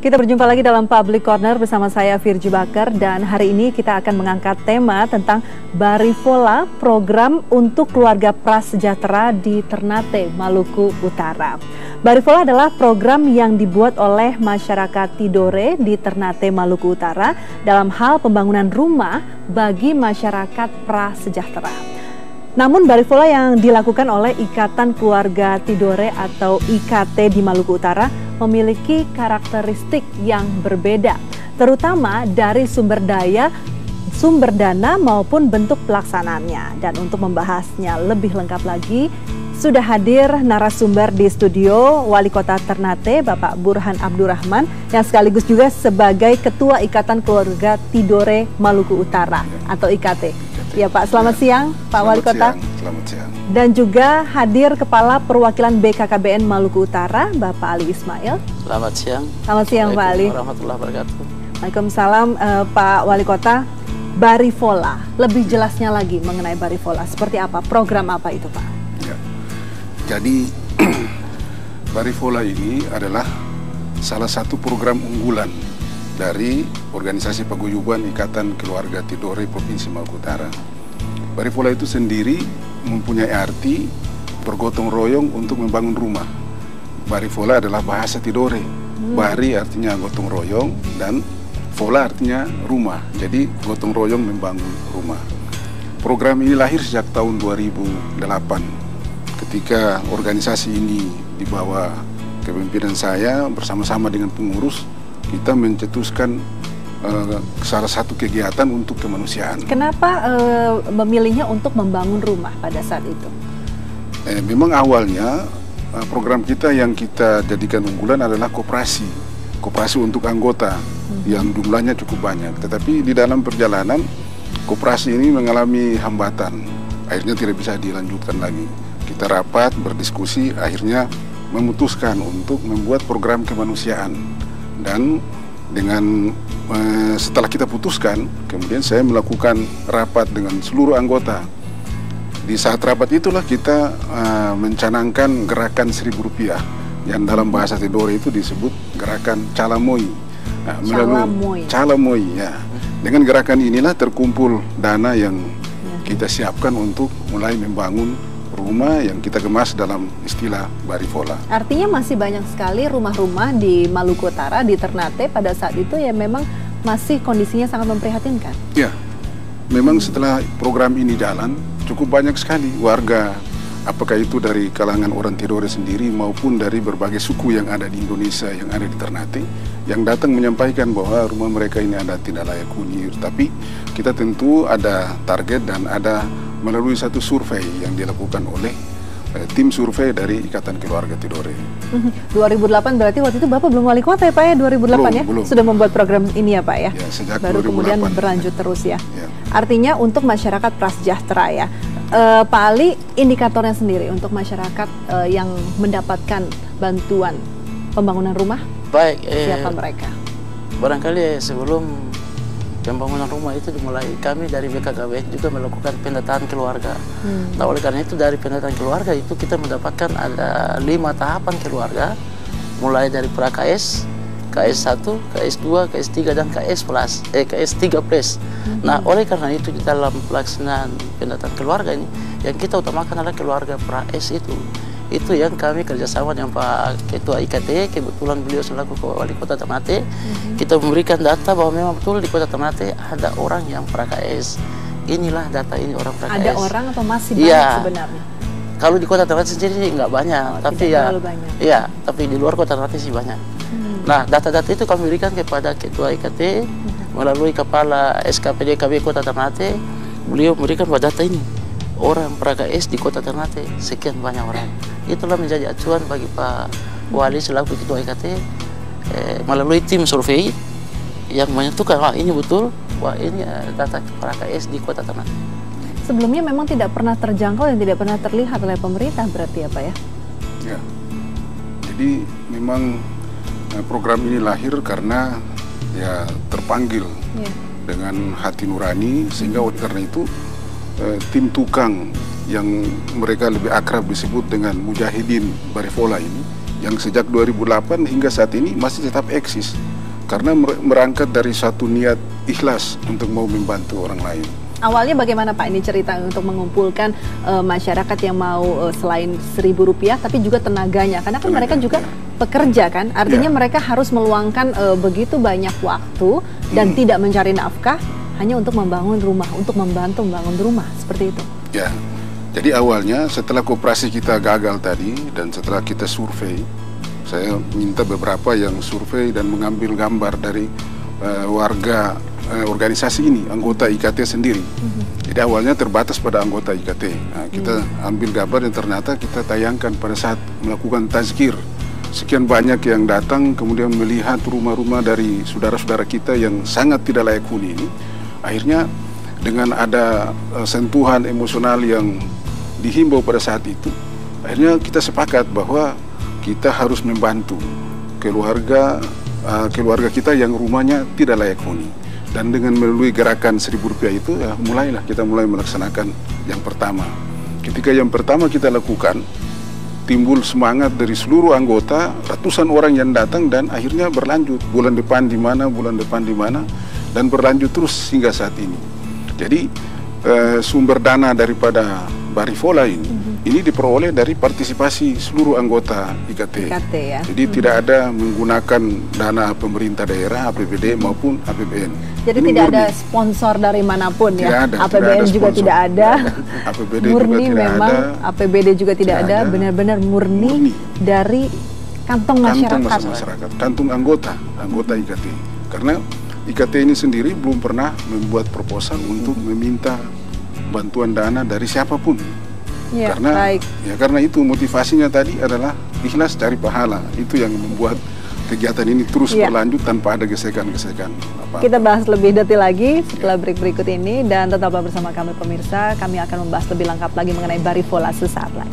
Kita berjumpa lagi dalam Public Corner bersama saya Virji Bakar, dan hari ini kita akan mengangkat tema tentang Barifola, program untuk keluarga prasejahtera di Ternate, Maluku Utara. Barifola adalah program yang dibuat oleh masyarakat Tidore di Ternate, Maluku Utara dalam hal pembangunan rumah bagi masyarakat prasejahtera. Namun Barifola yang dilakukan oleh Ikatan Keluarga Tidore atau IKT di Maluku Utara memiliki karakteristik yang berbeda, terutama dari sumber dana maupun bentuk pelaksanaannya. Dan untuk membahasnya lebih lengkap lagi, sudah hadir narasumber di studio Wali Kota Ternate, Bapak Burhan Abdurrahman, yang sekaligus juga sebagai Ketua Ikatan Keluarga Tidore Maluku Utara atau IKT. Ya Pak, selamat siang Pak Wali Kota. Selamat siang. Dan juga hadir Kepala Perwakilan BKKBN Maluku Utara, Bapak Ali Ismail. Selamat siang. Selamat siang Pak Ali. Warahmatullahi wabarakatuh. Waalaikumsalam Pak Wali Kota. Barifola, lebih jelasnya lagi mengenai Barifola, seperti apa, program apa itu Pak? Ya. Jadi Barifola ini adalah salah satu program unggulan dari Organisasi Paguyuban Ikatan Keluarga Tidore Provinsi Maluku Utara. Barifola itu sendiri mempunyai arti bergotong royong untuk membangun rumah. Barifola adalah bahasa Tidore. Bari artinya gotong royong dan fola artinya rumah. Jadi gotong royong membangun rumah. Program ini lahir sejak tahun 2008 ketika organisasi ini di bawah kepemimpinan saya bersama-sama dengan pengurus, kita mencetuskan salah satu kegiatan untuk kemanusiaan. Kenapa memilihnya untuk membangun rumah pada saat itu? Memang awalnya program kita yang kita jadikan unggulan adalah koperasi untuk anggota yang jumlahnya cukup banyak. Tetapi di dalam perjalanan koperasi ini mengalami hambatan, akhirnya tidak bisa dilanjutkan lagi. Kita rapat, berdiskusi, akhirnya memutuskan untuk membuat program kemanusiaan. Dan dengan setelah kita putuskan, kemudian saya melakukan rapat dengan seluruh anggota. Di saat rapat itulah kita mencanangkan gerakan Rp1.000 yang dalam bahasa Tidore itu disebut gerakan Calamoi. Nah, Calamoi ya. Dengan gerakan inilah terkumpul dana yang kita siapkan untuk mulai membangun rumah yang kita kemas dalam istilah Barifola. Artinya masih banyak sekali rumah-rumah di Maluku Utara, di Ternate pada saat itu yang memang masih kondisinya sangat memprihatinkan. Ya, memang setelah program ini jalan, cukup banyak sekali warga, apakah itu dari kalangan orang Tidore sendiri maupun dari berbagai suku yang ada di Indonesia, yang ada di Ternate, yang datang menyampaikan bahwa rumah mereka ini ada tidak layak huni. Tapi kita tentu ada target dan ada melalui satu survei yang dilakukan oleh tim survei dari Ikatan Keluarga Tidore. 2008 berarti waktu itu Bapak belum wali kota ya Pak ya, 2008 belum. Sudah membuat program ini ya Pak ya? Ya, sejak baru 2008. Kemudian berlanjut terus ya. Ya. Artinya untuk masyarakat prasejahtera ya. Pak Ali, indikatornya sendiri untuk masyarakat yang mendapatkan bantuan pembangunan rumah, baik, siapa mereka? Barangkali sebelum pembangunan rumah itu dimulai, kami dari BKKBN juga melakukan pendataan keluarga. Nah, oleh karena itu dari pendataan keluarga itu kita mendapatkan ada 5 tahapan keluarga, mulai dari pra-KS, KS1, KS2, KS3 dan KS3 plus. Nah, oleh karena itu di dalam pelaksanaan pendataan keluarga ini yang kita utamakan adalah keluarga pra-S itu yang kami kerjasama dengan Pak Ketua IKT, kebetulan beliau selaku Wali Kota Ternate. Kita memberikan data bahwa memang betul di Kota Ternate ada orang yang pra-KS. Inilah data ini orang pra-KS. Ada orang atau masih banyak sebenarnya? Kalau di Kota Ternate sendiri nggak banyak, tapi tapi di luar Kota Ternate sih banyak. Nah, data-data itu kami berikan kepada Ketua IKT melalui Kepala SKPD KB Kota Ternate. Beliau memberikan bahwa data ini orang pra-KS di Kota Ternate sekian banyak orang. Itulah menjadi acuan bagi Pak Wali selaku Ketua IKT melalui tim survei yang menentukan wah ini betul, wah ini data pra-KS di Kota Ternate. Sebelumnya memang tidak pernah terjangkau dan tidak pernah terlihat oleh pemerintah berarti ya Pak ya? Ya, jadi memang program ini lahir karena ya terpanggil dengan hati nurani, sehingga oleh karena itu tim tukang yang mereka lebih akrab disebut dengan Mujahidin Barifola ini yang sejak 2008 hingga saat ini masih tetap eksis karena berangkat dari satu niat ikhlas untuk mau membantu orang lain. Awalnya bagaimana Pak ini cerita untuk mengumpulkan masyarakat yang mau selain Rp1.000 tapi juga tenaganya, karena kan mereka juga pekerja kan, artinya mereka harus meluangkan begitu banyak waktu dan tidak mencari nafkah hanya untuk membangun rumah, untuk membantu membangun rumah, seperti itu. Ya, jadi awalnya setelah koperasi kita gagal tadi dan setelah kita survei, saya minta beberapa yang survei dan mengambil gambar dari warga organisasi ini, anggota IKT sendiri. Jadi awalnya terbatas pada anggota IKT. Nah, kita ambil gambar dan ternyata kita tayangkan pada saat melakukan tazkir. Sekian banyak yang datang kemudian melihat rumah-rumah dari saudara-saudara kita yang sangat tidak layak huni ini. Akhirnya dengan ada sentuhan emosional yang dihimbau pada saat itu, akhirnya kita sepakat bahwa kita harus membantu keluarga kita yang rumahnya tidak layak huni. Dan dengan melalui gerakan Rp1.000 itu, ya mulailah kita melaksanakan yang pertama. Ketika yang pertama kita lakukan, timbul semangat dari seluruh anggota, ratusan orang yang datang dan akhirnya berlanjut bulan depan di mana, dan berlanjut terus hingga saat ini. Jadi sumber dana daripada Barifola ini diperoleh dari partisipasi seluruh anggota IKT ya? Jadi tidak ada menggunakan dana pemerintah daerah, APBD maupun APBN. Jadi ini tidak murni. ada sponsor dari manapun ya? Ada, APBN juga tidak ada. APBD murni juga tidak memang ada. APBD juga tidak ada, benar-benar murni dari kantong masyarakat. Kantung anggota IKT. Karena IKT ini sendiri belum pernah membuat proposal untuk meminta bantuan dana dari siapapun. Ya, karena itu motivasinya tadi adalah ikhlas cari pahala. Itu yang membuat kegiatan ini terus berlanjut tanpa ada gesekan-gesekan apa-apa. Kita bahas lebih detail lagi setelah break berikut ini, dan tetaplah bersama kami pemirsa. Kami akan membahas lebih lengkap lagi mengenai Barifola sesaat lagi.